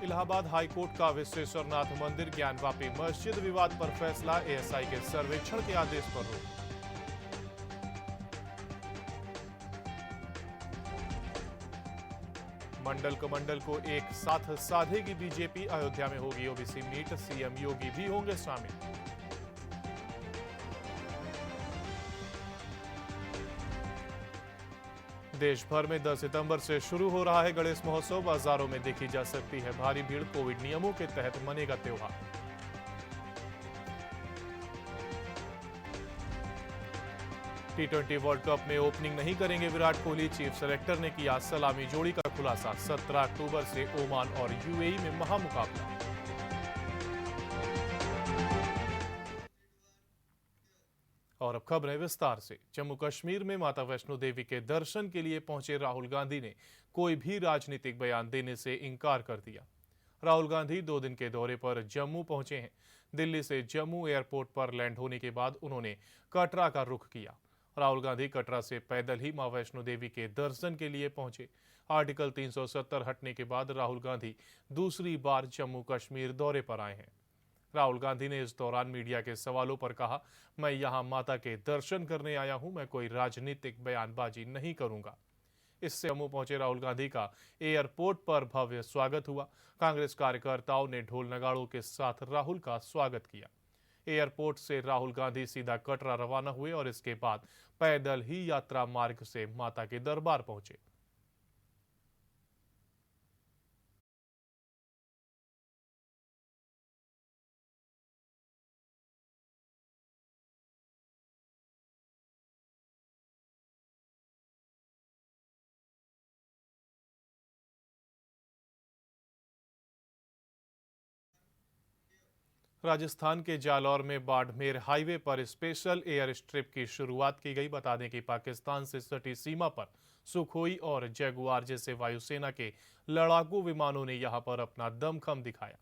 Allahabad high court का विश्वेश्वरनाथ मंदिर ज्ञानवापी मस्जिद विवाद पर फैसला, एएसआई के सर्वेक्षण के आदेश पर रोक। मंडल कमंडल को एक साथ साधेगी बीजेपी, अयोध्या में होगी ओबीसी मीट, सीएम योगी भी होंगे शामिल। देश भर में 10 सितंबर से शुरू हो रहा है गणेश महोत्सव, बाजारों में देखी जा सकती है भारी भीड़, कोविड नियमों के तहत मनेगा त्योहार। टी20 वर्ल्ड कप में ओपनिंग नहीं करेंगे विराट कोहली, चीफ सेलेक्टर ने किया सलामी जोड़ी का खुलासा। 17 अक्टूबर से ओमान और यूएई में महामुकाबला। और अब खबरें विस्तार से। जम्मू कश्मीर में माता वैष्णो देवी के दर्शन के लिए पहुंचे राहुल गांधी ने कोई भी राजनीतिक बयान देने से इनकार कर दिया। राहुल गांधी 2 दिन के दौरे पर जम्मू पहुंचे हैं। दिल्ली से जम्मू एयरपोर्ट पर लैंड होने के बाद उन्होंने कटरा का रुख किया। राहुल गांधी कटरा से पैदल ही मां वैष्णो देवी के दर्शन के लिए पहुंचे। आर्टिकल 370 हटने के बाद राहुल गांधी दूसरी बार जम्मू कश्मीर दौरे पर आए हैं। राहुल गांधी ने इस दौरान मीडिया के सवालों पर कहा, मैं यहां माता के दर्शन करने आया हूं, मैं कोई राजनीतिक बयानबाजी नहीं करूंगा। इससे जम्मू पहुंचे राहुल गांधी का एयरपोर्ट पर भव्य स्वागत हुआ। कांग्रेस कार्यकर्ताओं ने ढोल नगाड़ों के साथ राहुल का स्वागत किया। एयरपोर्ट से राहुल गांधी सीधा कटरा रवाना हुए और इसके बाद पैदल ही यात्रा मार्ग से माता के दरबार पहुंचे। राजस्थान के जालौर में बाड़मेर हाईवे पर स्पेशल एयर स्ट्रिप की शुरुआत की गई। बता दें कि पाकिस्तान से सटी सीमा पर सुखोई और जगुआर जैसे वायुसेना के लड़ाकू विमानों ने यहां पर अपना दमखम दिखाया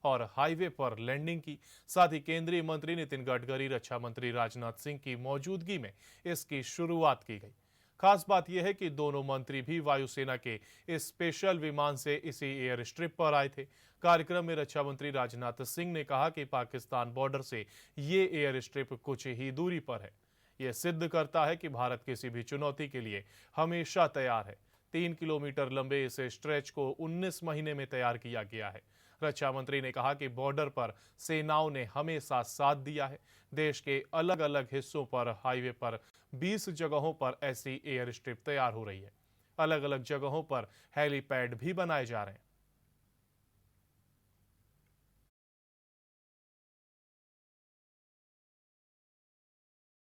और हाईवे पर लैंडिंग की। साथ ही केंद्रीय मंत्री नितिन गडकरी, रक्षा मंत्री राजनाथ सिंह की मौजूदगी में इसकी शुरुआत की गई। खास बात यह है कि दोनों मंत्री भी वायुसेना के इस स्पेशल विमान से इसी एयर स्ट्रिप पर आए थे। कार्यक्रम में रक्षा मंत्री राजनाथ सिंह ने कहा कि पाकिस्तान बॉर्डर से ये एयर स्ट्रिप कुछ ही दूरी पर है। यह सिद्ध करता है कि भारत किसी भी चुनौती के लिए हमेशा तैयार है। 3 किलोमीटर लंबे इस स्ट्रेच को 19 महीने में तैयार किया गया है। रक्षा मंत्री ने कहा कि बॉर्डर पर सेनाओं ने हमेशा साथ दिया है। देश के अलग अलग हिस्सों पर हाईवे पर 20 जगहों पर ऐसी एयर स्ट्रिप तैयार हो रही है। अलग अलग जगहों पर हेलीपैड भी बनाए जा रहे हैं।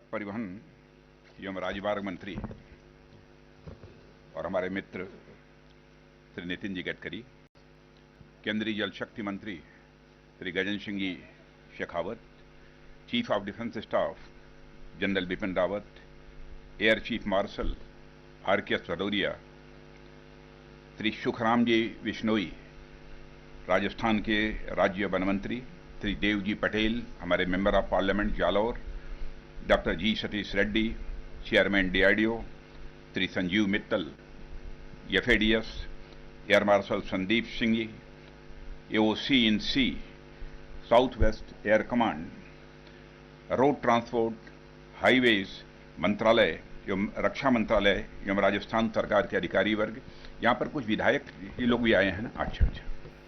परिवहन एवं राजमार्ग मंत्री और हमारे मित्र श्री नितिन जी गडकरी, केंद्रीय जल शक्ति मंत्री Shri Gajendra Singh ji Shekhawat, chief of defence staff general Bipin Rawat, air chief marshal RKS Bhadauria, Shri Sukhram ji Bishnoi, Rajasthan के राज्य वन मंत्री श्री देवजी पटेल, हमारे member of parliament Jalore, doctor ji Satish Reddy, chairman DRDO, Shri Sanjeev Mittal, FADS, air marshal Sandeep Singh ji, AOC in C, south west air command, road transport, highways मंत्रालय एवं रक्षा मंत्रालय एवं राजस्थान सरकार के अधिकारी वर्ग, यहाँ पर कुछ विधायक ये लोग भी आए हैं ना। अच्छा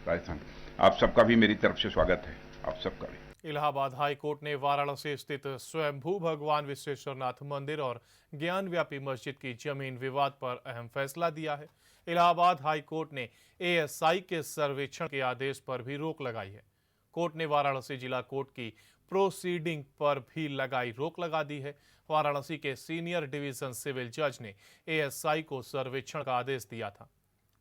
राजस्थान, आप सबका भी मेरी तरफ से स्वागत है, आप सबका भी। इलाहाबाद हाई कोर्ट ने वाराणसी स्थित स्वयंभू भगवान विश्वेश्वरनाथ मंदिर और ज्ञानव्यापी मस्जिद की जमीन विवाद पर अहम फैसला दिया है। इलाहाबाद हाई कोर्ट ने ASI के सर्वेक्षण के आदेश पर भी रोक लगाई है। कोर्ट ने वाराणसी जिला कोर्ट की प्रोसीडिंग पर भी रोक लगा दी है। वाराणसी के सीनियर डिवीजन सिविल जज ने ASI को सर्वेक्षण का आदेश दिया था।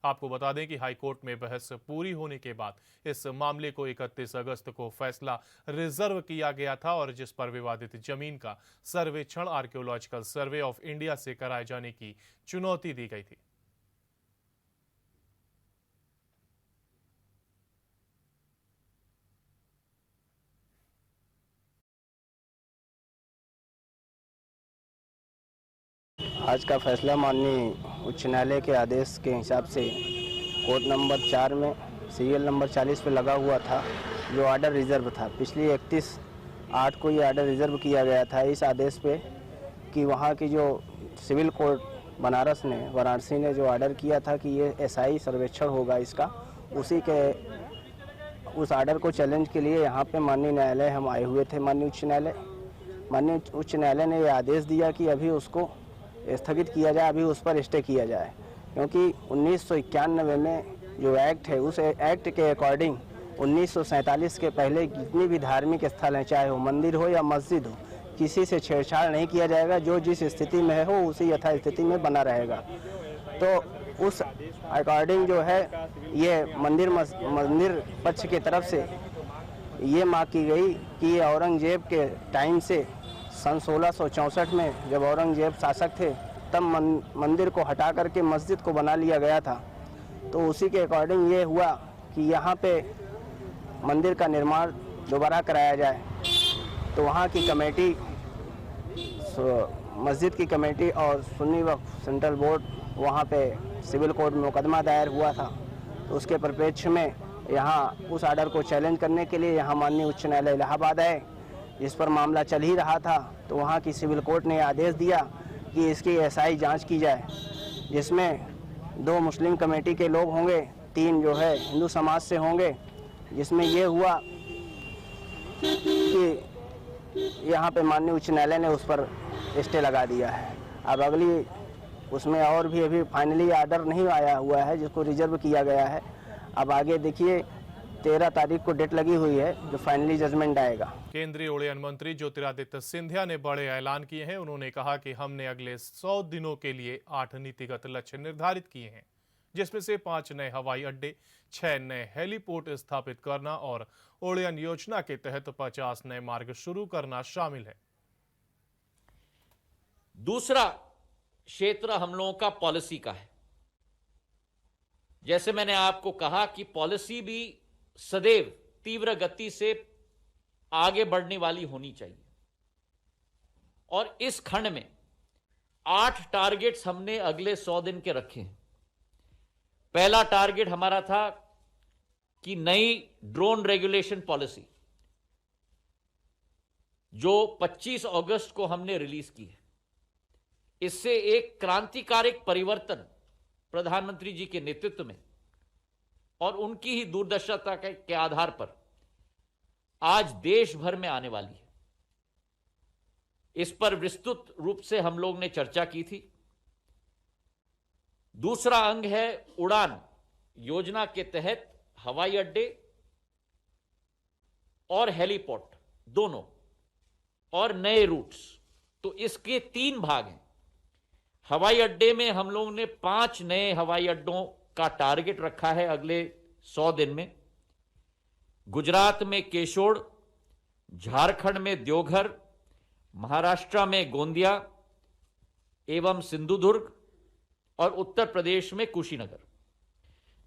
आपको बता दें कि हाईकोर्ट में बहस पूरी होने के बाद इस मामले को 31 अगस्त को फैसला रिजर्व किया गया था और जिस पर विवादित जमीन का सर्वेक्षण आर्कियोलॉजिकल सर्वे ऑफ इंडिया से कराए जाने की चुनौती दी गई थी। आज का फैसला माननीय उच्च न्यायालय के आदेश के हिसाब से कोर्ट नंबर 4 में सीरियल नंबर 40 पे लगा हुआ था, जो ऑर्डर रिजर्व था। पिछली 31/8 को ये ऑर्डर रिजर्व किया गया था इस आदेश पे कि वहाँ की जो सिविल कोर्ट बनारस ने, वाराणसी ने जो ऑर्डर किया था कि ये एसआई सर्वेक्षण होगा इसका, उस ऑर्डर को चैलेंज के लिए यहाँ पे माननीय न्यायालय हम आए हुए थे। माननीय उच्च न्यायालय ने ये आदेश दिया कि अभी उसको स्थगित किया जाए, अभी उस पर स्टे किया जाए, क्योंकि 1991 में जो एक्ट है उस एक्ट के अकॉर्डिंग 1947 के पहले जितनी भी धार्मिक स्थल हैं, चाहे वो मंदिर हो या मस्जिद हो, किसी से छेड़छाड़ नहीं किया जाएगा। जो जिस स्थिति में हो उसी यथास्थिति में बना रहेगा। तो उस अकॉर्डिंग जो है ये मंदिर पक्ष की तरफ से ये मांग की गई कि ये औरंगजेब के टाइम से सन 1664 में जब औरंगजेब शासक थे तब मंदिर को हटा करके मस्जिद को बना लिया गया था। तो उसी के अकॉर्डिंग ये हुआ कि यहाँ पे मंदिर का निर्माण दोबारा कराया जाए। तो वहाँ की कमेटी, मस्जिद की कमेटी और सुन्नी वक्फ सेंट्रल बोर्ड, वहाँ पे सिविल कोर्ट में मुकदमा दायर हुआ था। तो उसके परिप्रेक्ष्य में यहाँ उस ऑर्डर को चैलेंज करने के लिए यहाँ माननीय उच्च न्यायालय इलाहाबाद आए, जिस पर मामला चल ही रहा था। तो वहाँ की सिविल कोर्ट ने आदेश दिया कि इसकी एसआई जांच की जाए, जिसमें 2 मुस्लिम कमेटी के लोग होंगे, 3 जो है हिंदू समाज से होंगे। जिसमें ये हुआ कि यहाँ पे माननीय उच्च न्यायालय ने उस पर स्टे लगा दिया है। अब अगली उसमें और भी अभी फाइनली ऑर्डर नहीं आया हुआ है, जिसको रिजर्व किया गया है। अब आगे देखिए 13 तारीख को डेट लगी हुई है जो फाइनली जजमेंट आएगा। केंद्रीय उड्डयन मंत्री ज्योतिरादित्य सिंधिया ने बड़े ऐलान किए हैं। उन्होंने कहा कि हमने अगले 100 दिनों के लिए 8 नीतिगत लक्ष्य निर्धारित किए हैं, जिसमें से 5 नए हवाई अड्डे, 6 नए हेलीपोर्ट स्थापित करना और उड्डयन योजना के तहत 50 नए मार्ग शुरू करना शामिल है। दूसरा क्षेत्र हम लोगों का पॉलिसी का है। जैसे मैंने आपको कहा कि पॉलिसी भी सदैव तीव्र गति से आगे बढ़ने वाली होनी चाहिए, और इस खंड में 8 टारगेट्स हमने अगले 100 दिन के रखे हैं। पहला टारगेट हमारा था कि नई ड्रोन रेगुलेशन पॉलिसी जो 25 अगस्त को हमने रिलीज की है, इससे एक क्रांतिकारिक परिवर्तन प्रधानमंत्री जी के नेतृत्व में और उनकी ही दूरदर्शिता के आधार पर आज देश भर में आने वाली है। इस पर विस्तृत रूप से हम लोग ने चर्चा की थी। दूसरा अंग है उड़ान योजना के तहत हवाई अड्डे और हेलीपोर्ट दोनों और नए रूट्स। तो इसके 3 भाग हैं। हवाई अड्डे में हम लोगों ने 5 नए हवाई अड्डों का टारगेट रखा है अगले 100 दिन में। गुजरात में केशोड़, झारखंड में देवघर, महाराष्ट्र में गोंदिया एवं सिंधुदुर्ग और उत्तर प्रदेश में कुशीनगर।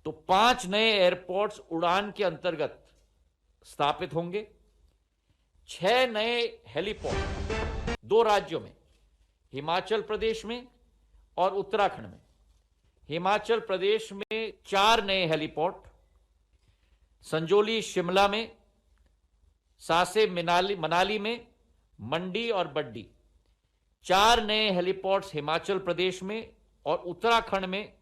तो 5 नए एयरपोर्ट्स उड़ान के अंतर्गत स्थापित होंगे। 6 नए हेलीपोर्ट 2 राज्यों में, हिमाचल प्रदेश में और उत्तराखंड में। हिमाचल प्रदेश में 4 नए हेलीपोर्ट, संजौली शिमला में, सासे मनाली में, मंडी और बड्डी। 4 नए हेलीपोर्ट्स हिमाचल प्रदेश में और उत्तराखंड में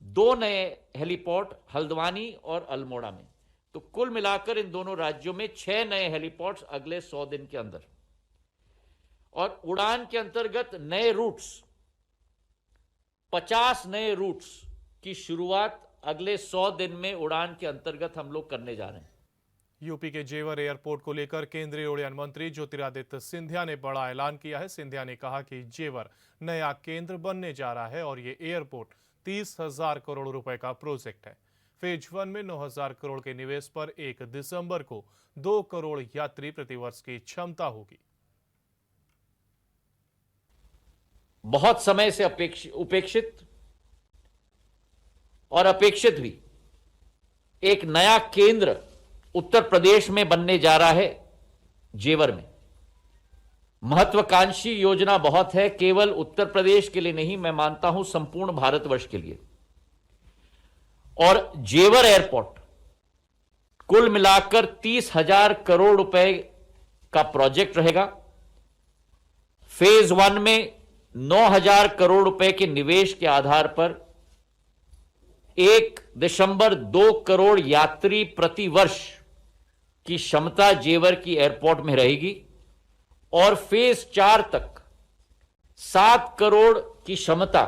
2 नए हेलीपोर्ट हल्द्वानी और अल्मोड़ा में। तो कुल मिलाकर इन दोनों राज्यों में 6 नए हेलीपोर्ट्स अगले 100 दिन के अंदर। और उड़ान के अंतर्गत नए रूट्स, 50 नए रूट्स की शुरुआत अगले 100 दिन में उड़ान के अंतर्गत हम लोग करने जा रहे हैं। यूपी के जेवर एयरपोर्ट को लेकर केंद्रीय उड्डयन मंत्री ज्योतिरादित्य सिंधिया ने बड़ा ऐलान किया है। सिंधिया ने कहा कि जेवर नया केंद्र बनने जा रहा है और ये एयरपोर्ट 30,000 करोड़ रुपए का प्रोजेक्ट है। फेज 1 में 9,000 करोड़ के निवेश पर 1 दिसंबर को 2 करोड़ यात्री प्रतिवर्ष की क्षमता होगी। बहुत समय से उपेक्षित और अपेक्षित भी एक नया केंद्र उत्तर प्रदेश में बनने जा रहा है जेवर में। महत्वाकांक्षी योजना बहुत है, केवल उत्तर प्रदेश के लिए नहीं, मैं मानता हूं संपूर्ण भारतवर्ष के लिए। और जेवर एयरपोर्ट कुल मिलाकर 30,000 करोड़ रुपए का प्रोजेक्ट रहेगा। फेज 1 में 9,000 करोड़ रुपए के निवेश के आधार पर 1.2 करोड़ यात्री प्रति वर्ष की क्षमता जेवर की एयरपोर्ट में रहेगी और फेज 4 तक 7 करोड़ की क्षमता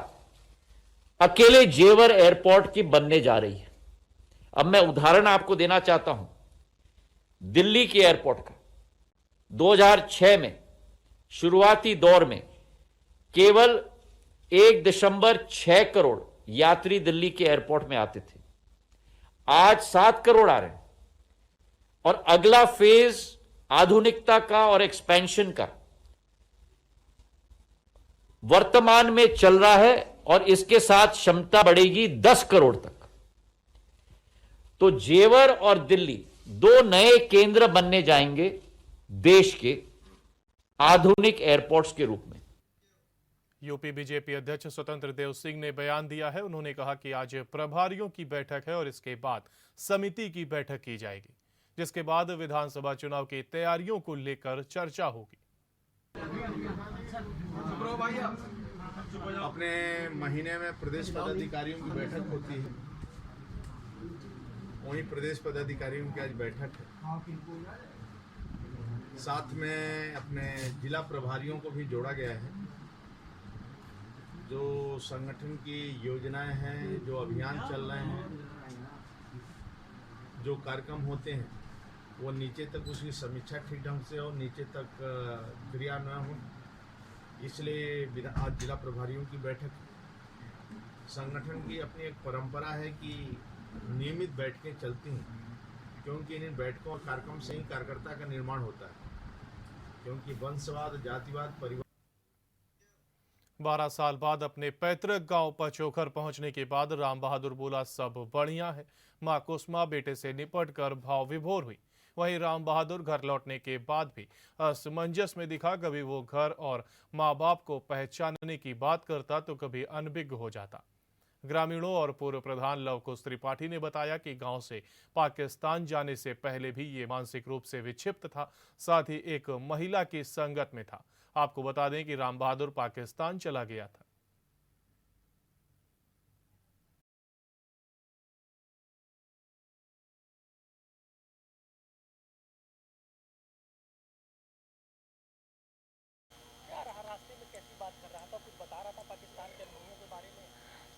अकेले जेवर एयरपोर्ट की बनने जा रही है। अब मैं उदाहरण आपको देना चाहता हूं दिल्ली के एयरपोर्ट का। 2006 में शुरुआती दौर में केवल 1.6 करोड़ यात्री दिल्ली के एयरपोर्ट में आते थे, आज 7 करोड़ आ रहे हैं और अगला फेज आधुनिकता का और एक्सपेंशन का वर्तमान में चल रहा है और इसके साथ क्षमता बढ़ेगी 10 करोड़ तक। तो जेवर और दिल्ली 2 नए केंद्र बनने जाएंगे देश के आधुनिक एयरपोर्ट्स के रूप में। यूपी बीजेपी अध्यक्ष स्वतंत्र देव सिंह ने बयान दिया है। उन्होंने कहा कि आज प्रभारियों की बैठक है और इसके बाद समिति की बैठक की जाएगी, जिसके बाद विधानसभा चुनाव की तैयारियों को लेकर चर्चा होगी। अपने महीने में प्रदेश पदाधिकारियों की बैठक होती है, वहीं प्रदेश पदाधिकारियों की आज बैठक है। साथ में अपने जिला प्रभारियों को भी जोड़ा गया है। जो संगठन की योजनाएं हैं, जो अभियान चल रहे हैं, जो कार्यक्रम होते हैं, वो नीचे तक उसकी समीक्षा ठीक ढंग से और नीचे तक क्रियान्वयन हो, इसलिए आज जिला प्रभारियों की बैठक। संगठन की अपनी एक परंपरा है कि नियमित बैठकें चलती हैं, क्योंकि इन बैठकों और कार्यक्रम से ही कार्यकर्ता का निर्माण होता है, क्योंकि वंशवाद, जातिवाद, परिवार। 12 साल बाद अपने पैतृक गांव पचोखर पहुंचने के बाद राम बहादुर बोला, सब बढ़िया है। मां कुसुमा बेटे से निपटकर भाव विभोर हुई। वहीं राम बहादुर घर लौटने के बाद भी असमंजस में दिखा। कभी वो घर और मां बाप को पहचानने की बात करता तो कभी अनभिज्ञ हो जाता। ग्रामीणों और पूर्व प्रधान लव कुश त्रिपाठी ने बताया कि गांव से पाकिस्तान जाने से पहले भी ये मानसिक रूप से विक्षिप्त था, साथ ही एक महिला की संगत में था। आपको बता दें कि राम बहादुर पाकिस्तान चला गया था।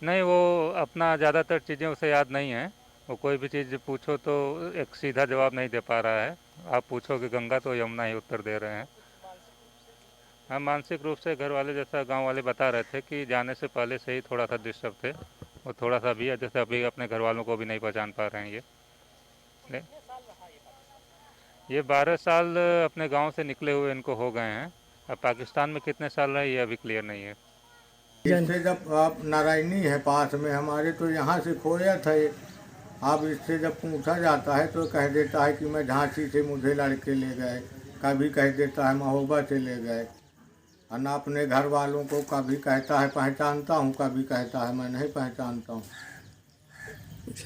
नहीं, वो अपना ज़्यादातर चीज़ें उसे याद नहीं है। वो कोई भी चीज़ पूछो तो एक सीधा जवाब नहीं दे पा रहा है। आप पूछो कि गंगा तो यमुना ही उत्तर दे रहे हैं। हाँ, मानसिक रूप से घर वाले, जैसा गांव वाले बता रहे थे कि जाने से पहले से ही थोड़ा सा डिस्टर्ब थे, और थोड़ा सा भी है, जैसे अभी अपने घर वालों को भी नहीं पहचान पा रहे हैं। ये 12 साल अपने गांव से निकले हुए इनको हो गए हैं। अब पाकिस्तान में कितने साल रहे ये अभी क्लियर नहीं है। इससे जब आप नारायणी है पास में हमारे, तो यहाँ से खोया था ये। अब इससे जब पूछा जाता है तो कह देता है कि मैं झांसी से मुझे लड़के ले गए, कभी कह देता है महोबा से ले गए, और ना अपने घर वालों को कभी कहता है पहचानता हूँ, कभी कहता है मैं नहीं पहचानता हूँ।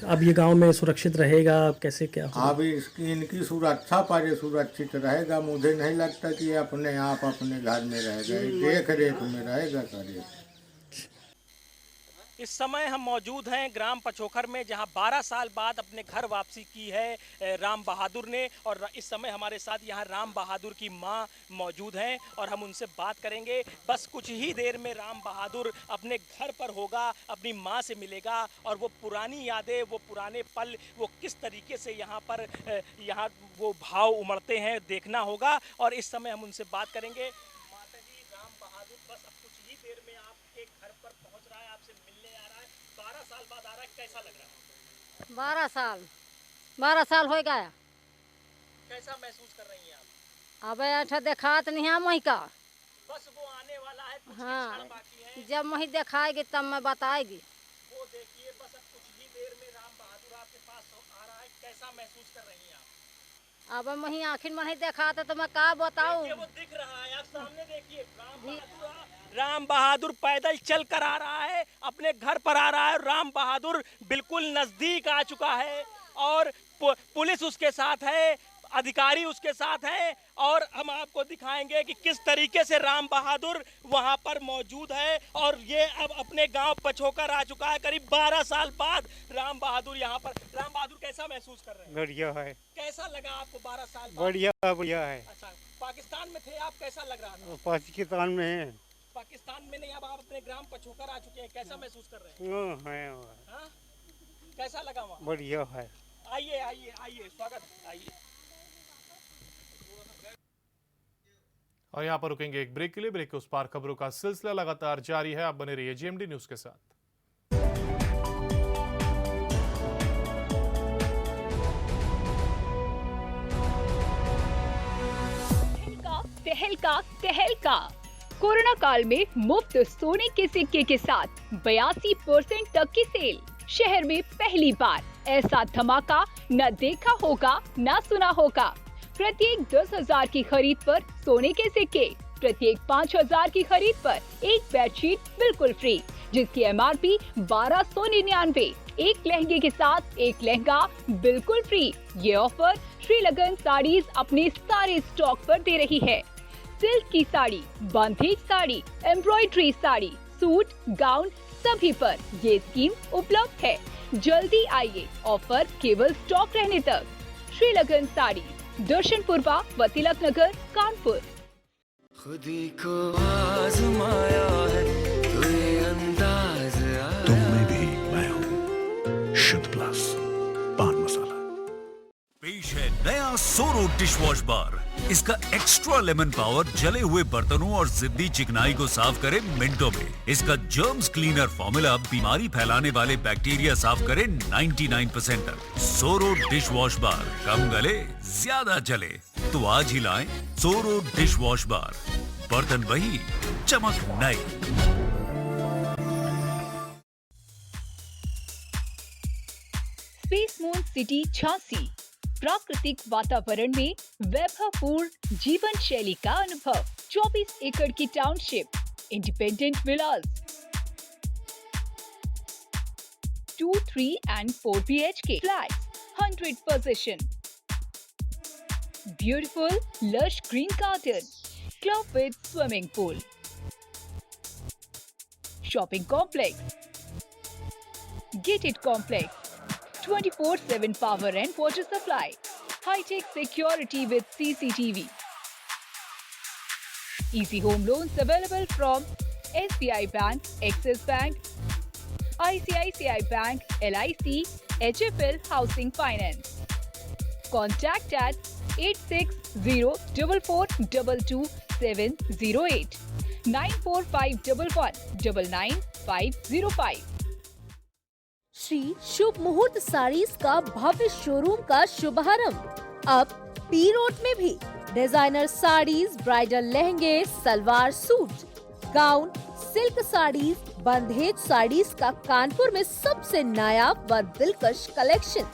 अब ये गांव में सुरक्षित रहेगा? अब कैसे क्या होगा? अब इनकी सुरक्षा पर ये सुरक्षित रहेगा। मुझे नहीं लगता कि ये अपने आप अपने घर में रह गए, देख रेख में रहेगा करीब। इस समय हम मौजूद हैं ग्राम पचोखर में, जहां 12 साल बाद अपने घर वापसी की है राम बहादुर ने। और इस समय हमारे साथ यहां राम बहादुर की मां मौजूद हैं और हम उनसे बात करेंगे। बस कुछ ही देर में राम बहादुर अपने घर पर होगा, अपनी मां से मिलेगा और वो पुरानी यादें, वो पुराने पल, वो किस तरीके से यहाँ वो भाव उमड़ते हैं, देखना होगा। और इस समय हम उनसे बात करेंगे। माता जी, राम बहादुर बस अब कुछ ही देर में आपके घर पर पहुँच रहा है, आपसे मिलने आ रहा है। 12 साल बाद आ रहा है, कैसा लग रहा है? 12 साल हो गया। कैसा महसूस कर रही हैं आप? अब ऐठा देखात नहीं है मही का। बस वो आने वाला है, कुछ हाँ, क्षण बाकी है। जब मही दिखाएगी तब मैं बताएगी। वो देखिए, बस अब कुछ ही देर में राम बहादुर आपके पास आ रहा है। कैसा महसूस कर रही हैं आप? अब मही आखिर में नहीं दिखाता तो मैं का बताऊं? वो दिख रहा है, आप सामने देखिए। राम बहादुर पैदल चल कर आ रहा है, अपने घर पर आ रहा है। राम बहादुर बिल्कुल नजदीक आ चुका है। और पुलिस उसके साथ है, अधिकारी उसके साथ हैं और हम आपको दिखाएंगे कि किस तरीके से राम बहादुर वहां पर मौजूद है। और ये अब अपने गांव पछोकर आ चुका है, करीब 12 साल बाद राम बहादुर यहाँ पर। राम बहादुर कैसा महसूस कर रहे हैं? बढ़िया है। कैसा लगा आपको 12 साल बाद? बढ़िया है। अच्छा, पाकिस्तान में थे आप, कैसा लग रहा था? पाकिस्तान में है। पाकिस्तान में नहीं, अब आप अपने ग्राम पछोकर आ चुके हैं, कैसा महसूस कर रहे हैं? हाँ? कैसा लगा वहाँ? बढ़िया है। आइए आइए आइए, स्वागत, आइए। और यहाँ पर रुकेंगे एक ब्रेक के लिए। ब्रेक के उस पार खबरों का सिलसिला लगातार जारी है, आप बने रहिए जीएमडी न्यूज के साथ। तहलका कोरोना काल में मुफ्त सोने के सिक्के के साथ 82% तक की सेल। शहर में पहली बार ऐसा धमाका न देखा होगा न सुना होगा। प्रत्येक 10,000 की खरीद पर सोने के सिक्के, प्रत्येक 5,000 की खरीद पर एक बेडशीट बिल्कुल फ्री, जिसकी MRP 1299। एक लहंगे के साथ एक लहंगा बिल्कुल फ्री। ये ऑफर श्रीलगन साड़ीज अपने सारे स्टॉक पर दे रही है। सिल्क की साड़ी, बंधेज sari, embroidery sari, suit, gown सभी पर ये स्कीम उपलब्ध है। जल्दी आइए, ऑफर केवल स्टॉक रहने तक। श्रीलगन साड़ी, दर्शनपुरवा व तिलक नगर, कानपुर। खुदी को आजमाया है तो ये अंदाज आया। तुम में भी मैं हूँ। शुद्ध प्लस पान मसाला। पेश है नया सोरो डिशवॉश बार। इसका एक्स्ट्रा लेमन पावर जले हुए बर्तनों और जिद्दी चिकनाई को साफ करे मिनटों में। इसका जर्म्स क्लीनर फॉर्मूला बीमारी फैलाने वाले बैक्टीरिया साफ करे 99% तक। सोरो डिशवॉश बार, कम गले ज्यादा जले। तो आज ही लाएं सोरो डिशवॉश बार। बर्तन वही, चमक नई। स्पेस मून सिटी झांसी, प्राकृतिक वातावरण में वैभवपूर्ण जीवन शैली का अनुभव। 24 एकड़ की township, independent Vilas, 2, 3 and 4 BHK flats, 100 possession, beautiful lush green garden, club with swimming pool, shopping complex, gated complex, 24/7 power and water supply, high-tech security with CCTV. Easy home loans available from SBI Bank, Axis Bank, ICICI Bank, LIC, HFL Housing Finance. Contact at 8604422708 94511999505। Shri शुभ मुहूर्त साड़ीज का भव्य showroom का शुभारंभ अब P road में भी। Designer saris, bridal लहंगे, salwar suit, gown, silk saris, बंधेज साड़ीज का कानपुर में सबसे नायाब व दिलकश कलेक्शन।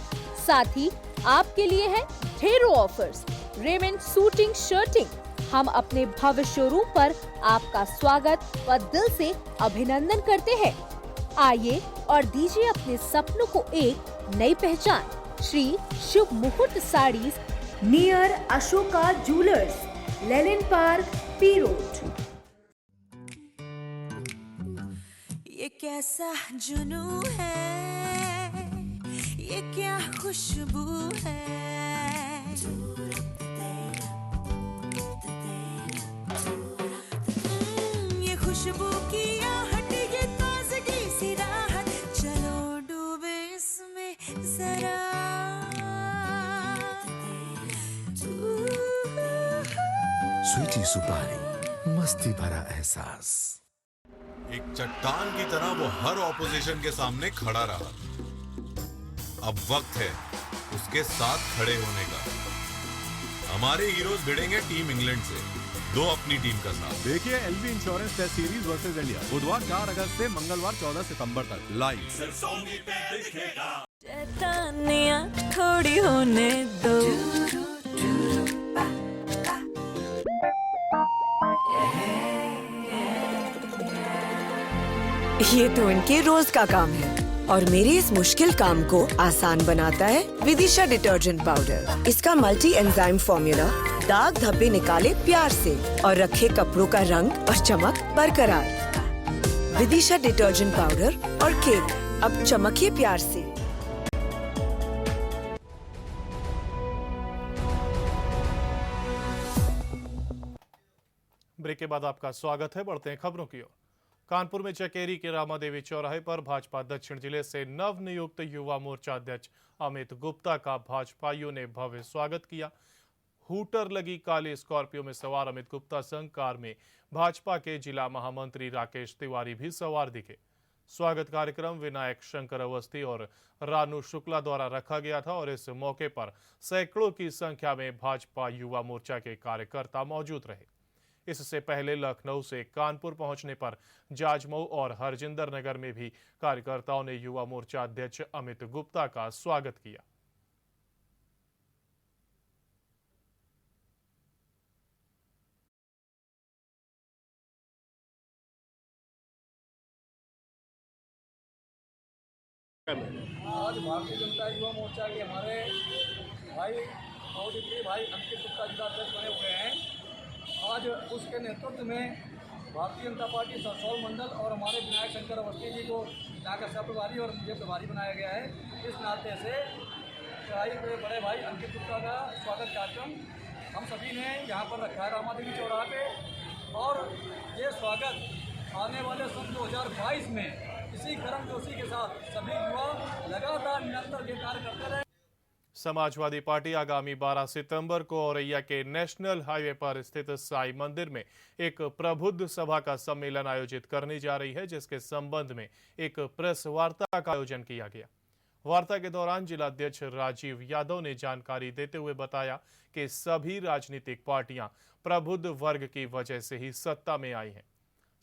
साथ ही आपके लिए है ढेरों ऑफर्स। Raymond shooting, shirting. हम अपने भव्य शोरूम पर आपका स्वागत व दिल से अभिनंदन करते हैं। आइए और दीजिए अपने सपनों को एक नई पहचान। श्री शुभ मुहूर्त saris, near Ashoka jewellers, Lenin park, P road. ये कैसा जुनू है, ये क्या खुशबू है। ये खुशबू की आहट, ये ताजगी सी राहत, चलो डूबे इसमें जरा। स्वीटी सुपारी, मस्ती भरा एहसास। एक चट्टान की तरह वो हर ऑपोजिशन के सामने खड़ा रहा। अब वक्त है उसके साथ खड़े होने का। हमारे हीरोज भिड़ेंगे टीम इंग्लैंड से, दो अपनी टीम का साथ। देखिए LV insurance test series versus India, बुधवार 4 अगस्त से मंगलवार 14 सितंबर तक लाइव। शैतानियां थोड़ी होने दो। ये तो इनके रोज का काम है। और मेरे इस मुश्किल काम को आसान बनाता है विदिशा डिटर्जेंट पाउडर। इसका मल्टी एंजाइम फॉर्मूला दाग धब्बे निकाले प्यार से और रखे कपड़ों का रंग और चमक बरकरार। विदिशा डिटर्जेंट पाउडर और केक अब चमकिए प्यार से। ब्रेक के बाद आपका स्वागत है। बढ़ते हैं खबरों की ओर। कानपुर में चकेरी के रामा देवी चौराहे पर भाजपा दक्षिण जिले से नवनियुक्त युवा मोर्चा अध्यक्ष अमित गुप्ता का भाजपाइयों ने भव्य स्वागत किया। हूटर लगी काली स्कॉर्पियो में सवार अमित गुप्ता संग कार में भाजपा के जिला महामंत्री राकेश तिवारी भी सवार दिखे। स्वागत कार्यक्रम विनायक शंकर अवस्थी और रानू शुक्ला द्वारा रखा गया था और इस मौके पर सैकड़ों की संख्या में भाजपा युवा मोर्चा के कार्यकर्ता मौजूद रहे। इससे पहले लखनऊ से कानपुर पहुंचने पर जाजमऊ और हरजिंदर नगर में भी कार्यकर्ताओं ने युवा मोर्चा अध्यक्ष अमित गुप्ता का स्वागत किया। आज भारतीय जनता युवा मोर्चा के हमारे भाई बहुत ही भाई अंकित गुप्ता जिलाध्यक्ष बने हुए हैं। आज उसके नेतृत्व में भारतीय जनता पार्टी सरसौल मंडल और हमारे विनायक शंकर अवस्थी जी को यहाँ का सह प्रभारी और मुझे प्रभारी बनाया गया है। इस नाते से बड़े भाई अंकित गुप्ता का स्वागत कार्यक्रम हम सभी ने यहाँ पर रखा है रामा देवी चौराहे पे। और ये स्वागत आने वाले सन 2022 में इसी गर्म जोशी के साथ सभी युवा लगातार निरंतर ये कार्य करते रहे। समाजवादी पार्टी आगामी 12 सितंबर को औरैया के नेशनल हाईवे पर स्थित साई मंदिर में एक प्रबुद्ध सभा का सम्मेलन आयोजित करने जा रही है, जिसके संबंध में एक प्रेस वार्ता का आयोजन किया गया। वार्ता के दौरान जिलाध्यक्ष राजीव यादव ने जानकारी देते हुए बताया कि सभी राजनीतिक पार्टियां प्रबुद्ध वर्ग की वजह से ही सत्ता में आई हैं।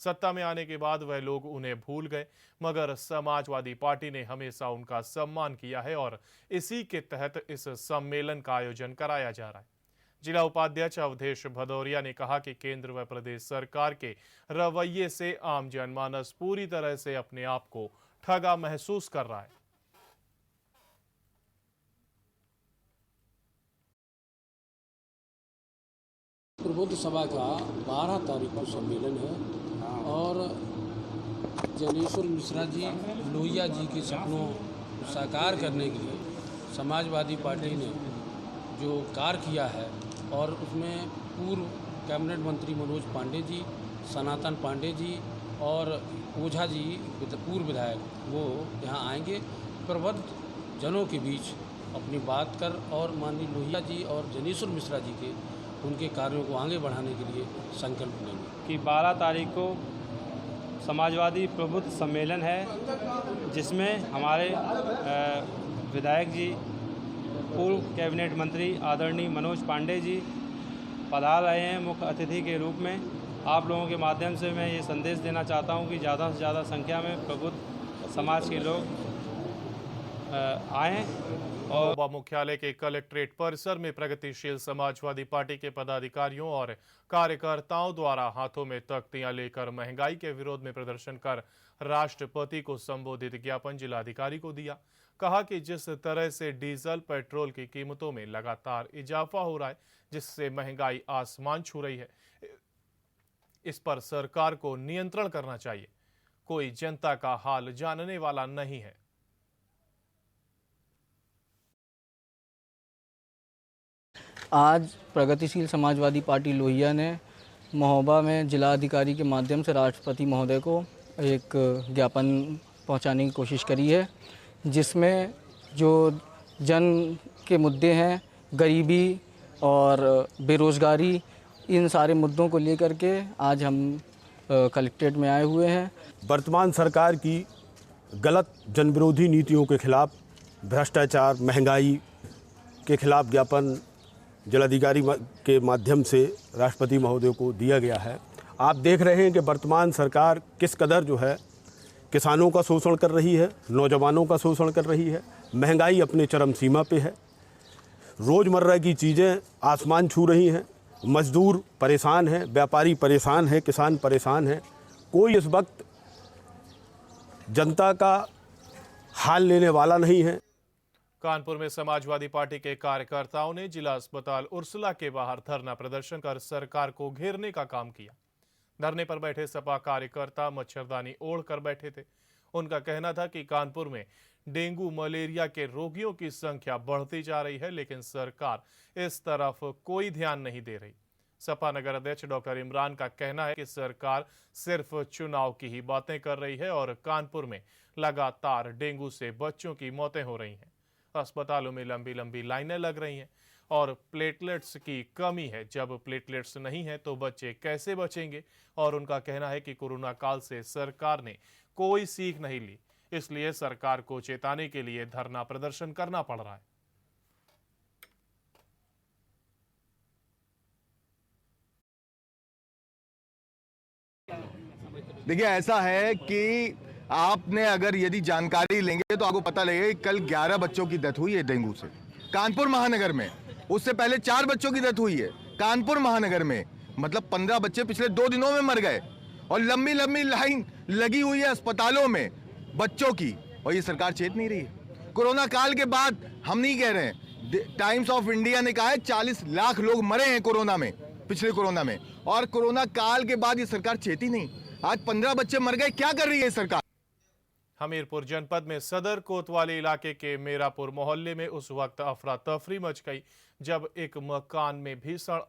सत्ता में आने के बाद वह लोग उन्हें भूल गए, मगर समाजवादी पार्टी ने हमेशा उनका सम्मान किया है और इसी के तहत इस सम्मेलन का आयोजन कराया जा रहा है। जिला उपाध्यक्ष अवधेश भदौरिया ने कहा कि केंद्र व प्रदेश सरकार के रवैये से आम जनमानस पूरी तरह से अपने आप को ठगा महसूस कर रहा है। प्रबुद्ध सभा का 12 तारीख को सम्मेलन है और जनेश्वर मिश्रा जी लोहिया जी के सपनों को साकार करने के लिए समाजवादी पार्टी ने जो कार्य किया है और उसमें पूर्व कैबिनेट मंत्री मनोज पांडे जी, सनातन पांडे जी और ओझा जी पूर्व विधायक वो यहाँ आएंगे। प्रबुद्ध जनों के बीच अपनी बात कर और माननीय लोहिया जी और जनेश्वर मिश्रा जी के उनके कार्यों को आगे बढ़ाने के लिए संकल्प लेंगे। कि 12 तारीख को समाजवादी प्रबुद्ध सम्मेलन है, जिसमें हमारे विधायक जी, पूर्व कैबिनेट मंत्री आदरणीय मनोज पांडे जी पधार रहे हैं मुख्य अतिथि के रूप में। आप लोगों के माध्यम से मैं ये संदेश देना चाहता हूँ कि ज़्यादा से ज़्यादा संख्या में प्रबुद्ध समाज के लोग आएँ। और मुख्यालय के कलेक्ट्रेट परिसर में प्रगतिशील समाजवादी पार्टी के पदाधिकारियों और कार्यकर्ताओं द्वारा हाथों में तख्तियां लेकर महंगाई के विरोध में प्रदर्शन कर राष्ट्रपति को संबोधित ज्ञापन जिलाधिकारी को दिया। कहा कि जिस तरह से डीजल पेट्रोल की कीमतों में लगातार इजाफा हो रहा है, जिससे महंगाई आसमान छू रही है, इस पर सरकार को नियंत्रण करना चाहिए। कोई जनता का हाल जानने वाला नहीं है। आज प्रगतिशील समाजवादी पार्टी लोहिया ने महोबा में जिलाधिकारी के माध्यम से राष्ट्रपति महोदय को एक ज्ञापन पहुंचाने की कोशिश करी है, जिसमें जो जन के मुद्दे हैं, गरीबी और बेरोज़गारी, इन सारे मुद्दों को लेकर के आज हम कलेक्ट्रेट में आए हुए हैं। वर्तमान सरकार की गलत जनविरोधी नीतियों के खिलाफ, भ्रष्टाचार, महंगाई के खिलाफ ज्ञापन जिलाधिकारी के माध्यम से राष्ट्रपति महोदय को दिया गया है। आप देख रहे हैं कि वर्तमान सरकार किस कदर जो है किसानों का शोषण कर रही है, नौजवानों का शोषण कर रही है। महंगाई अपने चरम सीमा पे है। रोज़मर्रा की चीज़ें आसमान छू रही हैं। मजदूर परेशान हैं, व्यापारी परेशान हैं, किसान परेशान हैं। कोई इस वक्त जनता का हाल लेने वाला नहीं है। कानपुर में समाजवादी पार्टी के कार्यकर्ताओं ने जिला अस्पताल उर्सुला के बाहर धरना प्रदर्शन कर सरकार को घेरने का काम किया। धरने पर बैठे सपा कार्यकर्ता मच्छरदानी ओढ़ कर बैठे थे। उनका कहना था कि कानपुर में डेंगू मलेरिया के रोगियों की संख्या बढ़ती जा रही है, लेकिन सरकार इस तरफ कोई ध्यान नहीं दे रही। सपा नगर अध्यक्ष डॉक्टर इमरान का कहना है कि सरकार सिर्फ चुनाव की ही बातें कर रही है और कानपुर में लगातार डेंगू से बच्चों की मौतें हो रही हैं। अस्पतालों में लंबी लंबी लाइनें लग रही हैं और प्लेटलेट्स की कमी है। जब प्लेटलेट्स नहीं है तो बच्चे कैसे बचेंगे? और उनका कहना है कि कोरोना काल से सरकार ने कोई सीख नहीं ली, इसलिए सरकार को चेताने के लिए धरना प्रदर्शन करना पड़ रहा है। देखिए, ऐसा है कि आपने अगर यदि जानकारी लेंगे तो आपको पता लगेगा कि कल 11 बच्चों की डेथ हुई है डेंगू से कानपुर महानगर में। उससे पहले 4 बच्चों की डेथ हुई है कानपुर महानगर में। मतलब 15 बच्चे पिछले 2 दिनों में मर गए और लंबी लंबी लाइन लगी हुई है अस्पतालों में बच्चों की, और ये सरकार चेत नहीं रही है। कोरोना काल के बाद हम नहीं कह रहे हैं, टाइम्स ऑफ इंडिया ने कहा है 40 लाख लोग मरे हैं कोरोना में, पिछले कोरोना में, और कोरोना काल के बाद ये सरकार चेती नहीं। आज 15 बच्चे मर गए, क्या कर रही है सरकार? हमीरपुर जनपद में सदर कोतवाली इलाके के मेरापुर मोहल्ले में उस वक्त अफरा तफरी मच गई जब एक मकान में भीषण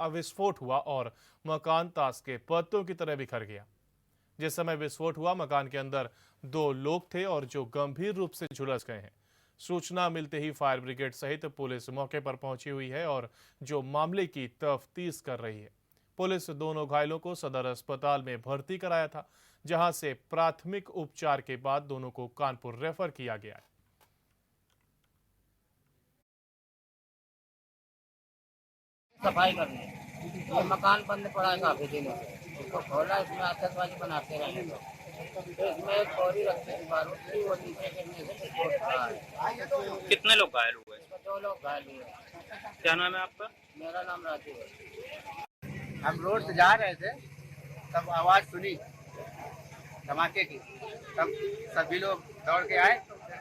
विस्फोट हुआ और मकान ताश के पत्तों की तरह बिखर गया। जिस समय विस्फोट हुआ, मकान के अंदर 2 लोग थे और जो गंभीर रूप से झुलस गए हैं। सूचना मिलते ही फायर ब्रिगेड सहित पुलिस मौके पर पहुंची हुई है और जो मामले की तफ्तीश कर रही है। पुलिस दोनों घायलों को सदर अस्पताल में भर्ती कराया था, जहां से प्राथमिक उपचार के बाद दोनों को कानपुर रेफर किया गया है। सफाई करनी, ये मकान बंद पड़ा है काफी दिनों से, उसको खोला, इसमें आतंकवादी बनाते रहे तो इसमें एक बोरी रखी थी बारूद की, वो नीचे गिरने से विस्फोट हुआ है। कितने लोग घायल हुए? 2 लोग घायल हुए। क्या नाम है आपका? मेरा नाम राजू है। हम रोड से जा रहे थे, तब आवाज सुनी धमाके की, तब सभी लोग दौड़ के आए,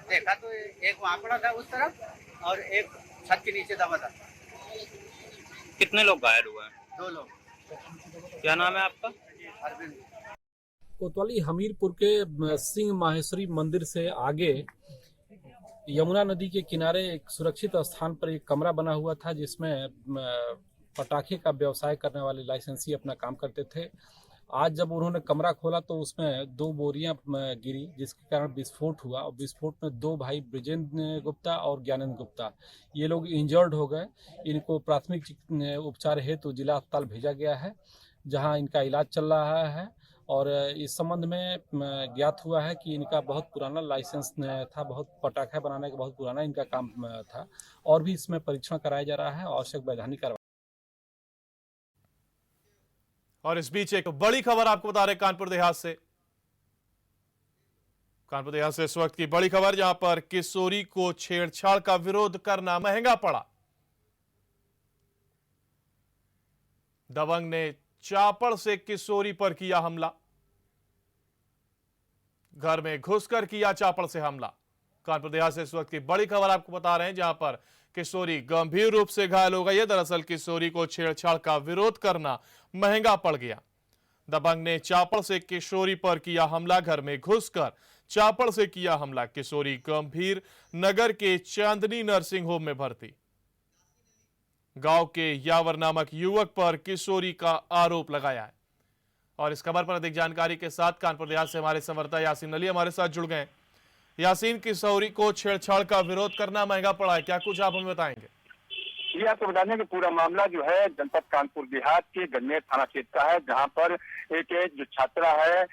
देखा तो एक वहाँ पड़ा था उस तरफ और एक छत के नीचे दबा था। कितने लोग घायल हुए हैं? 2 लोग। क्या नाम है आपका? अरविंद। कोतवाली हमीरपुर के सिंह माहेश्वरी मंदिर से आगे यमुना नदी के किनारे एक सुरक्षित स्थान पर एक कमरा बना हुआ था, जिसमें पटाखे का व्यवसाय करने वाले लाइसेंसी अपना काम करते थे। आज जब उन्होंने कमरा खोला तो उसमें 2 बोरियां गिरी, जिसके कारण विस्फोट हुआ और विस्फोट में 2 भाई ब्रिजेंद्र गुप्ता और ज्ञानेंद्र गुप्ता ये लोग इंजर्ड हो गए। इनको प्राथमिक उपचार हेतु जिला अस्पताल भेजा गया है, जहां इनका इलाज चल रहा है। और इस संबंध में ज्ञात हुआ है कि इनका बहुत पुराना लाइसेंस था, बहुत पटाखा बनाने का बहुत पुराना इनका काम था, और भी इसमें परीक्षण कराया जा रहा है, आवश्यक वैधानिक कार्रवाई। और इस बीच एक बड़ी खबर आपको बता रहे कानपुर देहात से। कानपुर देहात से इस वक्त की बड़ी खबर, जहां पर किशोरी को छेड़छाड़ का विरोध करना महंगा पड़ा। दबंग ने चापड़ से किशोरी पर किया हमला, घर में घुसकर किया चापड़ से हमला। कानपुर देहात से इस वक्त की बड़ी खबर आपको बता रहे हैं, जहां पर किशोरी गंभीर रूप से घायल हो गई है। दरअसल किशोरी को छेड़छाड़ का विरोध करना महंगा पड़ गया। दबंग ने चापड़ से किशोरी पर किया हमला, घर में घुसकर चापड़ से किया हमला। किशोरी गंभीर, नगर के चांदनी नर्सिंग होम में भर्ती। गांव के यावर नामक युवक पर किशोरी का आरोप लगाया है। और इस खबर पर अधिक जानकारी के साथ कानपुर देहात से हमारे संवाददाता यासीन अली हमारे साथ जुड़ गए। यासीन, किशोरी को छेड़छाड़ का विरोध करना महंगा पड़ा है, क्या कुछ आप हमें बताएंगे? ये आपको बता दें कि पूरा मामला जो है जनपद कानपुर देहात के गन्नेर थाना क्षेत्र का है, जहां पर एक जो छात्रा है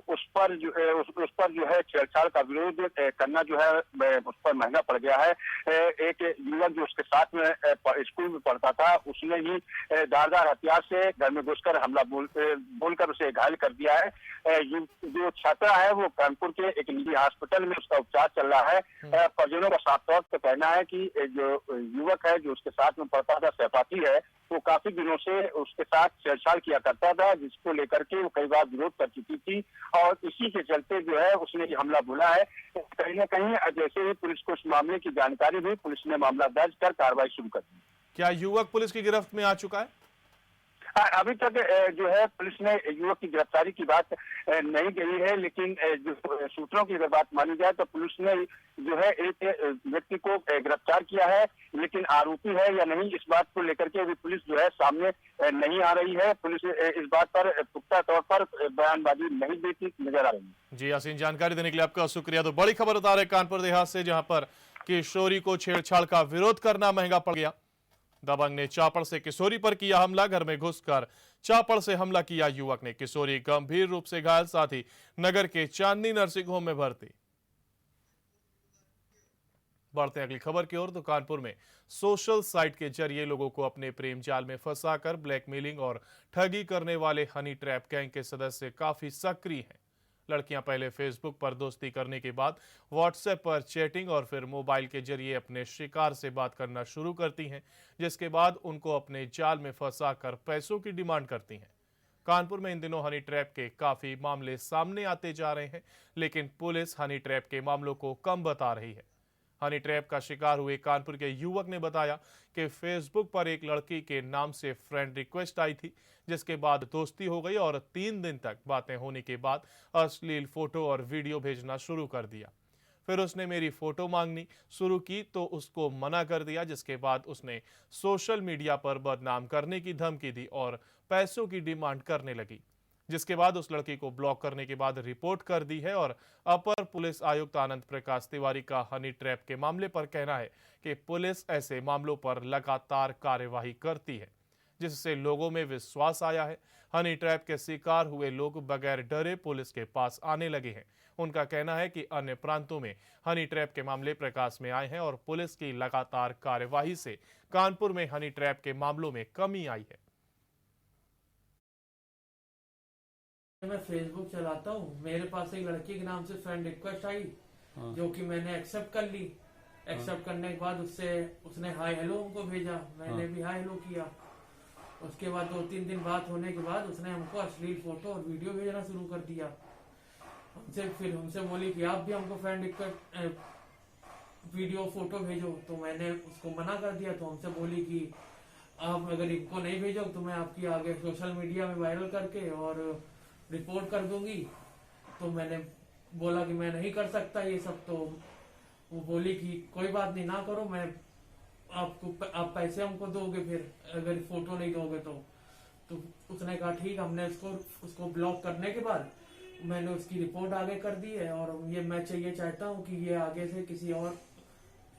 उस पर जो है छेड़छाड़ का विरोध करना जो है उस पर महंगा पड़ गया है। एक युवक जो उसके साथ में स्कूल में पढ़ता था, उसने ही धारदार हथियार से घर में घुसकर हमला बोलकर उसे घायल कर दिया है। जो छात्रा है वो कानपुर के एक निजी हॉस्पिटल में उसका उपचार चल रहा है। परिजनों का साफ तौर पर कहना है कि जो युवक है जो उसके साथ में पढ़ता था सहपाठी है, वो काफी दिनों से उसके साथ छेड़छाड़ किया करता था, जिसको लेकर के वो कई बार विरोध कर चुकी थी और इसी के चलते जो है उसने ये हमला बोला है। कहीं ना कहीं जैसे ही पुलिस को इस मामले की जानकारी हुई, पुलिस ने मामला दर्ज कर कार्रवाई शुरू कर दी। क्या युवक पुलिस की गिरफ्त में आ चुका है? अभी तक जो है पुलिस ने युवक की गिरफ्तारी की बात नहीं कही है, लेकिन जो सूत्रों की अगर बात मानी जाए तो पुलिस ने जो है एक व्यक्ति को गिरफ्तार किया है, लेकिन आरोपी है या नहीं इस बात को लेकर के अभी पुलिस जो है सामने नहीं आ रही है। पुलिस इस बात पर पुख्ता तौर पर बयानबाजी नहीं देती नजर आ रही है। जी यासीन, जानकारी देने के लिए आपका शुक्रिया। तो बड़ी खबर बता रहे कानपुर देहात से, जहां पर किशोरी को छेड़छाड़ का विरोध करना महंगा पड़ गया। दबंग ने चापड़ से किशोरी पर किया हमला। घर में घुसकर चापड़ से हमला किया युवक ने। किशोरी गंभीर रूप से घायल, साथ ही नगर के चांदनी नर्सिंग होम में भर्ती। बढ़ते हैं अगली खबर की ओर। तो कानपुर में सोशल साइट के जरिए लोगों को अपने प्रेम जाल में फंसाकर ब्लैकमेलिंग और ठगी करने वाले हनी ट्रैप गैंग के सदस्य काफी सक्रिय हैं। लड़कियां पहले फेसबुक पर दोस्ती करने के बाद व्हाट्सएप पर चैटिंग और फिर मोबाइल के जरिए अपने शिकार से बात करना शुरू करती हैं, जिसके बाद उनको अपने जाल में फंसाकर पैसों की डिमांड करती हैं। कानपुर में इन दिनों हनी ट्रैप के काफी मामले सामने आते जा रहे हैं, लेकिन पुलिस हनी ट्रैप के मामलों को कम बता रही है। हनी ट्रैप का शिकार हुए कानपुर के युवक ने बताया कि फेसबुक पर एक लड़की के नाम से फ्रेंड रिक्वेस्ट आई थी, जिसके बाद दोस्ती हो गई और 3 दिन तक बातें होने के बाद अश्लील फोटो और वीडियो भेजना शुरू कर दिया। फिर उसने मेरी फोटो मांगनी शुरू की तो उसको मना कर दिया, जिसके बाद उसने सोशल मीडिया पर बदनाम करने की धमकी दी और पैसों की डिमांड करने लगी, जिसके बाद उस लड़की को ब्लॉक करने के बाद रिपोर्ट कर दी है। और अपर पुलिस आयुक्त आनंद प्रकाश तिवारी का हनी ट्रैप के मामले पर कहना है कि पुलिस ऐसे मामलों पर लगातार कार्यवाही करती है, जिससे लोगों में विश्वास आया है। हनी ट्रैप के शिकार हुए लोग बगैर डरे पुलिस के पास आने लगे हैं। उनका कहना है कि अन्य प्रांतों में हनी ट्रैप के मामले प्रकाश में आए हैं और पुलिस की लगातार कार्यवाही से कानपुर में हनी ट्रैप के मामलों में कमी आई है। मैं फेसबुक चलाता हूँ, मेरे पास एक लड़की के नाम से फ्रेंड रिक्वेस्ट आई, जो कि मैंने एक्सेप्ट कर ली। एक्सेप्ट करने के बाद उसने हाय हेलो हमको भेजा, मैंने भी हाय हेलो किया। उसके बाद 2-3 दिन बात होने के बाद उसने हमको अश्लील फोटो और वीडियो भेजना शुरू कर दिया। हमसे बोली कि आप भी हमको फ्रेंड रिक्वेस्ट वीडियो फोटो भेजो, तो मैंने उसको मना कर दिया। तो हमसे बोली कि आप अगर इनको नहीं भेजो तो मैं आपकी आगे सोशल मीडिया में वायरल करके और रिपोर्ट कर दूंगी। तो मैंने बोला कि मैं नहीं कर सकता ये सब। तो वो बोली कि कोई बात नहीं, ना करो, मैं आप पैसे हमको दोगे फिर अगर फोटो नहीं दोगे तो उसने कहा ठीक। हमने उसको ब्लॉक करने के बाद मैंने उसकी रिपोर्ट आगे कर दी है और मैं चाहता हूँ कि ये आगे से किसी और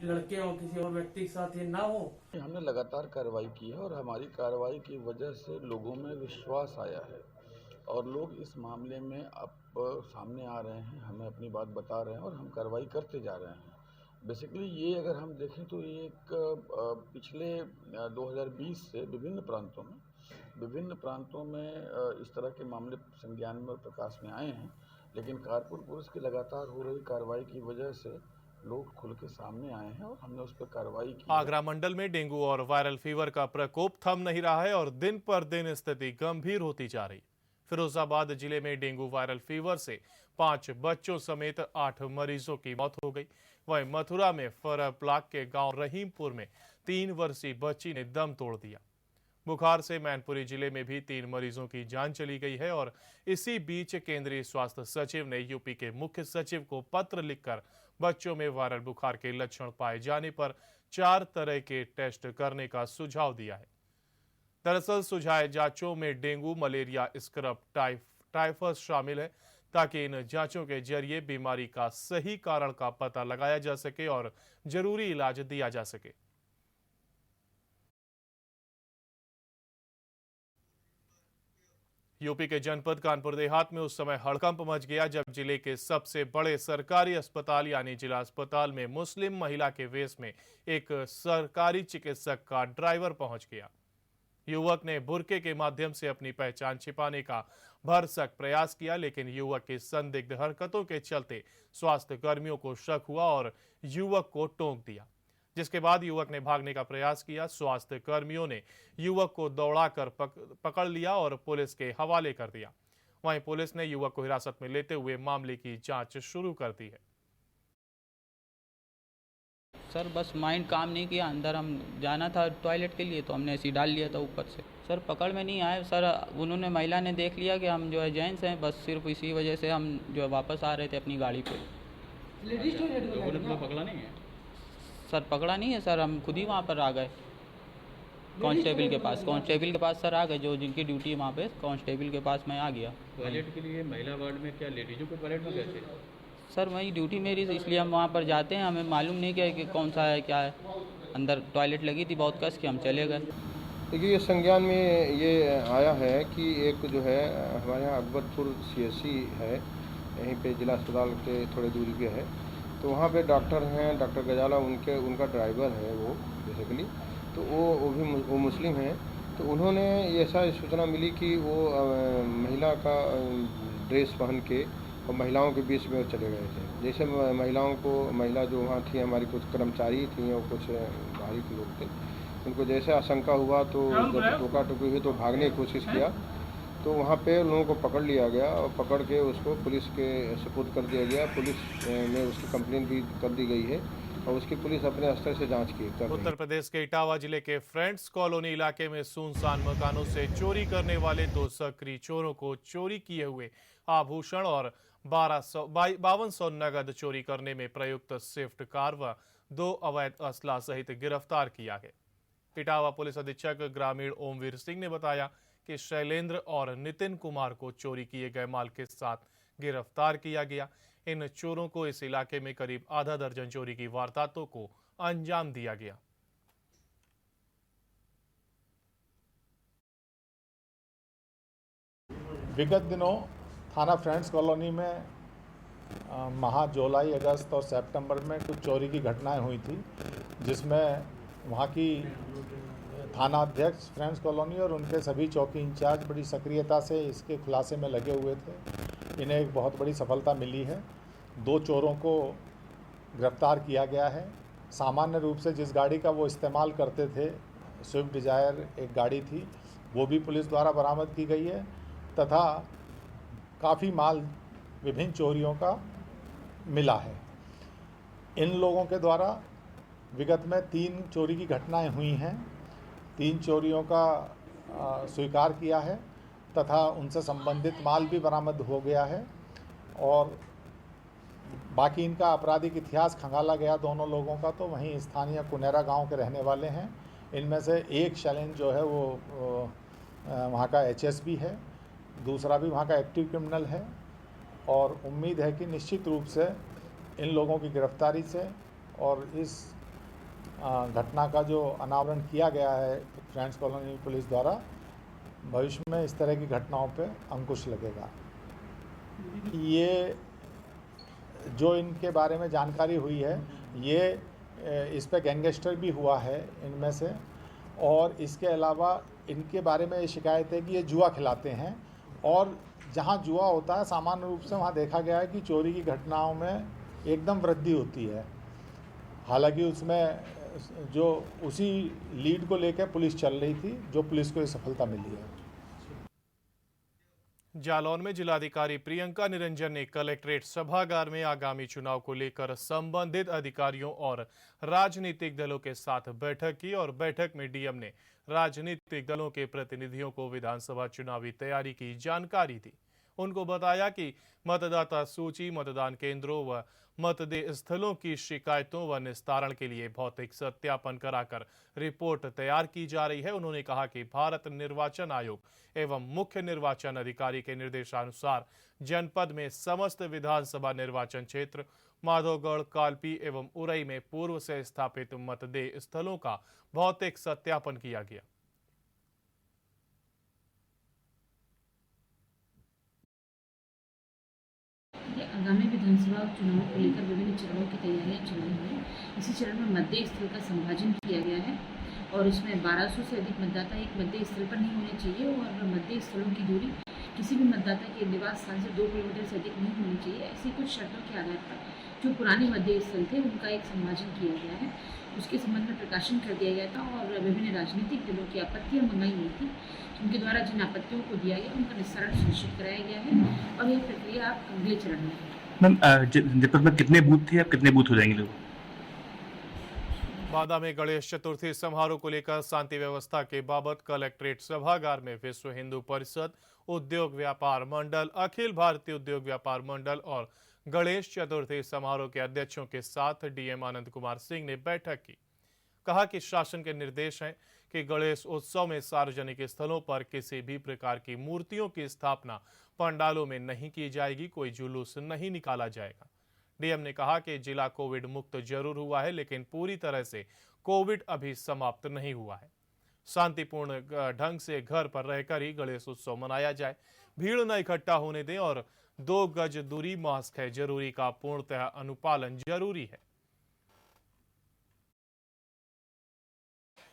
लड़के और किसी और व्यक्ति के साथ ये ना हो। हमने लगातार कार्रवाई की है और हमारी कार्रवाई की वजह से लोगों में विश्वास आया है और लोग इस मामले में अब सामने आ रहे हैं, हमें अपनी बात बता रहे हैं और हम कार्रवाई करते जा रहे हैं। बेसिकली ये अगर हम देखें तो ये एक पिछले 2020 से विभिन्न प्रांतों में इस तरह के मामले संज्ञान में प्रकाश में आए हैं, लेकिन कानपुर पुलिस की लगातार हो रही कार्रवाई की वजह से लोग खुल के सामने आए हैं और हमने उस पर कार्रवाई की। आगरा मंडल में डेंगू और वायरल फीवर का प्रकोप थम नहीं रहा है और दिन पर दिन स्थिति गंभीर होती जा रही। फिरोजाबाद जिले में डेंगू वायरल फीवर से 5 बच्चों समेत 8 मरीजों की मौत हो गई। वहीं मथुरा में फरह ब्लॉक के गांव रहीमपुर में 3 वर्षीय बच्ची ने दम तोड़ दिया। बुखार से मैनपुरी जिले में भी 3 मरीजों की जान चली गई है और इसी बीच केंद्रीय स्वास्थ्य सचिव ने यूपी के मुख्य सचिव को पत्र लिखकर बच्चों में वायरल बुखार के लक्षण पाए जाने पर 4 तरह के टेस्ट करने का सुझाव दिया है। दरअसल सुझाए जांचों में डेंगू, मलेरिया, स्क्रब, टाइफस शामिल है, ताकि इन जांचों के जरिए बीमारी का सही कारण का पता लगाया जा सके और जरूरी इलाज दिया जा सके। यूपी के जनपद कानपुर देहात में उस समय हड़कंप मच गया जब जिले के सबसे बड़े सरकारी अस्पताल यानी जिला अस्पताल में मुस्लिम महिला के वेश में एक सरकारी चिकित्सक का ड्राइवर पहुंच गया। युवक ने बुर्के के माध्यम से अपनी पहचान छिपाने का भरसक प्रयास किया, लेकिन युवक की संदिग्ध हरकतों के चलते स्वास्थ्य कर्मियों को शक हुआ और युवक को टोक दिया, जिसके बाद युवक ने भागने का प्रयास किया। स्वास्थ्य कर्मियों ने युवक को दौड़ाकर पकड़ लिया और पुलिस के हवाले कर दिया। वहीं पुलिस ने युवक को हिरासत में लेते हुए मामले की जांच शुरू कर दी है। सर बस माइंड काम नहीं किया, अंदर हम जाना था टॉयलेट के लिए तो हमने ऐसे ही डाल लिया था ऊपर से। सर पकड़ में नहीं आए सर, उन्होंने महिला ने देख लिया कि हम जो है जेंट्स हैं, बस सिर्फ इसी वजह से हम जो है वापस आ रहे थे अपनी गाड़ी पे। पकड़ा नहीं है सर, पकड़ा नहीं है सर, हम खुद ही वहाँ पर आ गए कांस्टेबल के पास सर आ गए, जो जिनकी ड्यूटी है वहाँ पे कांस्टेबल के पास मैं आ गया। टॉयलेट के लिए महिला वार्ड में क्या लेडीजों को टॉयलेट में कैसे? सर वही ड्यूटी मेरी, इसलिए हम वहाँ पर जाते हैं, हमें मालूम नहीं क्या है कि कौन सा है क्या है। अंदर टॉयलेट लगी थी बहुत कस के, हम चले गए। देखिए ये संज्ञान में ये आया है कि एक जो है हमारे यहाँ अकबरपुर CSC है, यहीं पे जिला अस्पताल के थोड़े दूरी पे है, तो वहाँ पे डॉक्टर हैं, डॉक्टर गजाला उनका ड्राइवर है वो बेसिकली, तो वो मुस्लिम हैं। तो उन्होंने ऐसा सूचना मिली कि वो महिला का ड्रेस पहन के और महिलाओं के बीच में चले गए थे। जैसे महिला जो वहाँ थी, हमारी कुछ कर्मचारी थी और कुछ बाहरी के लोग थे, उनको जैसे आशंका हुआ तो जब टोका टोकी हुई तो भागने की कोशिश किया, तो वहाँ पे लोगों को पकड़ लिया गया और पकड़ के उसको पुलिस के सुपुर्द कर दिया गया। पुलिस में उसकी कंप्लेंट भी कर दी गई है और उसकी पुलिस अपने स्तर से जांच कर रही है। उत्तर प्रदेश के इटावा जिले के फ्रेंड्स कॉलोनी इलाके में सुनसान मकानों से चोरी करने वाले 2 सक्रिय चोरों को चोरी किए हुए आभूषण और 5200 नगद चोरी करने में प्रयुक्त स्विफ्ट कार व 2 अवैध असला सहित गिरफ्तार किया है। इटावा पुलिस अधीक्षक ग्रामीण ओमवीर सिंह ने बताया कि शैलेंद्र और नितिन कुमार को चोरी किए गए माल के साथ गिरफ्तार किया गया। इन चोरों को इस इलाके में करीब आधा दर्जन चोरी की वारदातों को अंजाम दिया गया। विगत दिनों थाना फ्रेंड्स कॉलोनी में माह जुलाई, अगस्त और सितंबर में कुछ चोरी की घटनाएं हुई थी, जिसमें वहां की थाना अध्यक्ष फ्रेंड्स कॉलोनी और उनके सभी चौकी इंचार्ज बड़ी सक्रियता से इसके खुलासे में लगे हुए थे। इन्हें एक बहुत बड़ी सफलता मिली है। 2 चोरों को गिरफ्तार किया गया है। सामान्य रूप से जिस गाड़ी का वो इस्तेमाल करते थे, स्विफ्ट डिजायर एक गाड़ी थी, वो भी पुलिस द्वारा बरामद की गई है तथा काफ़ी माल विभिन्न चोरियों का मिला है। इन लोगों के द्वारा विगत में 3 चोरी की घटनाएं हुई हैं। 3 चोरियों का स्वीकार किया है तथा उनसे संबंधित माल भी बरामद हो गया है और बाकी इनका आपराधिक इतिहास खंगाला गया दोनों लोगों का, तो वहीं स्थानीय कुनेरा गांव के रहने वाले हैं। इनमें से एक शैलेंद्र जो है वो वहाँ का HSB है, दूसरा भी वहाँ का एक्टिव क्रिमिनल है और उम्मीद है कि निश्चित रूप से इन लोगों की गिरफ्तारी से और इस घटना का जो अनावरण किया गया है फ्रेंड्स कॉलोनी पुलिस द्वारा, भविष्य में इस तरह की घटनाओं पे अंकुश लगेगा। ये जो इनके बारे में जानकारी हुई है, ये इस पे गैंगस्टर भी हुआ है इनमें से, और इसके अलावा इनके बारे में ये शिकायत है कि ये जुआ खिलाते हैं और जहाँ जुआ होता है सामान्य रूप से वहाँ देखा गया है कि चोरी की घटनाओं में एकदम वृद्धि होती है। हालांकि उसमें जो उसी लीड को लेकर पुलिस चल रही थी, जो पुलिस को ये सफलता मिली है। जालौन में जिलाधिकारी प्रियंका निरंजन ने कलेक्ट्रेट सभागार में आगामी चुनाव को लेकर संबंधित अधिकारियों और राजनीतिक दलों के साथ बैठक की और बैठक में डीएम ने राजनीतिक दलों के प्रतिनिधियों को विधानसभा चुनावी तैयारी की जानकारी दी। उनको बताया कि मतदाता सूची, मतदान केंद्रों व मतदेय स्थलों की शिकायतों व निस्तारण के लिए भौतिक सत्यापन कराकर रिपोर्ट तैयार की जा रही है। उन्होंने कहा कि भारत निर्वाचन आयोग एवं मुख्य निर्वाचन अधिकारी के निर्देशानुसार जनपद में समस्त विधानसभा निर्वाचन क्षेत्र, माधोगढ़, कालपी एवं उरई में पूर्व से स्थापित मतदेय स्थलों का भौतिक सत्यापन किया गया। आगामी विधानसभा चुनाव को लेकर विभिन्न चरणों की तैयारियां चल रही हैं। इसी चरण में मतदेय स्थल का संभाजन किया गया है और इसमें 1200 से अधिक मतदाता एक मतदेय स्थल पर नहीं होने चाहिए और मतदेय स्थलों की दूरी किसी भी मतदाता के निवास स्थान से 2 किलोमीटर से अधिक नहीं होनी चाहिए। ऐसी कुछ शर्तों के आधार पर जो पुराने मध्य स्थल थे उनका एक संभाजन किया गया है। उसके संबंध में प्रकाशन कर दिया गया था और विभिन्न राजनीतिक दलों की आपत्तियां मंगाई गई थी, उनके द्वारा जिन आपत्तियों को दिया गया उनका निस्तारण सुनिश्चित कराया गया है और यह प्रक्रिया आप अगले चरण में है। मैम, जनपद में कितने बूथ थे, अब कितने बूथ हो जाएंगे लोग? बांदा में गणेश चतुर्थी समारोह को लेकर शांति व्यवस्था के बाबत कलेक्ट्रेट सभागार में विश्व हिंदू परिषद, उद्योग व्यापार मंडल, अखिल भारतीय उद्योग व्यापार मंडल और गणेश चतुर्थी समारोह के अध्यक्षों के साथ डीएम आनंद कुमार सिंह ने बैठक की। कहा कि शासन के निर्देश हैं कि गणेश उत्सव में सार्वजनिक स्थलों पर किसी भी प्रकार की मूर्तियों की स्थापना पंडालों में नहीं की जाएगी, कोई जुलूस नहीं निकाला जाएगा। डीएम ने कहा कि जिला कोविड मुक्त जरूर हुआ है, लेकिन पूरी तरह से कोविड अभी समाप्त नहीं हुआ है। शांतिपूर्ण ढंग से घर पर रहकर ही गणेश उत्सव मनाया जाए, भीड़ न इकट्ठा होने दें और 2 गज दूरी, मास्क है जरूरी का पूर्णतः अनुपालन जरूरी है।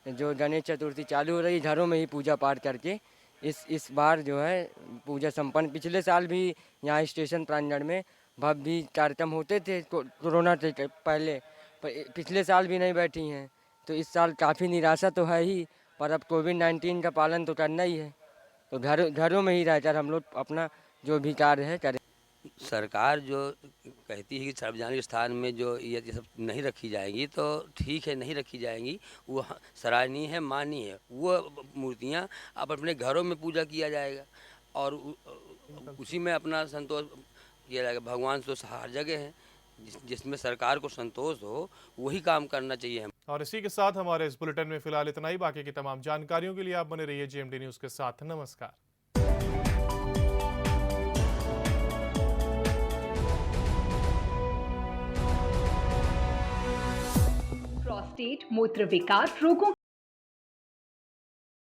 जो गणेश चतुर्थी चालू हो रही, घरों में ही पूजा पाठ करके इस बार जो है पूजा संपन्न। पिछले साल भी यहाँ स्टेशन प्रांगण में भव्य कार्यक्रम होते थे कोरोना से पहले, पर पिछले साल भी नहीं बैठी हैं, तो इस साल काफ़ी निराशा तो है ही, पर अब कोविड-19 का पालन तो करना ही है, तो घरों में ही रहकर हम लोग अपना जो भी कार्य है करें। सरकार जो कहती है कि सार्वजनिक स्थान में जो ये सब नहीं रखी जाएंगी, तो ठीक है, नहीं रखी जाएंगी, वो सराहनीय है, माननीय है। वो मूर्तियाँ अब अपने घरों में पूजा किया जाएगा और उसी में अपना संतोष किया जाएगा। भगवान तो हर जगह है, जिसमें सरकार को संतोष हो वही काम करना चाहिए। और इसी के साथ हमारे इस बुलेटिन में फिलहाल इतना ही। बाकी की तमाम जानकारियों के लिए आप बने रहिए GMD न्यूज़ के साथ। नमस्कार। प्रोस्टेट, मूत्र विकार रोगों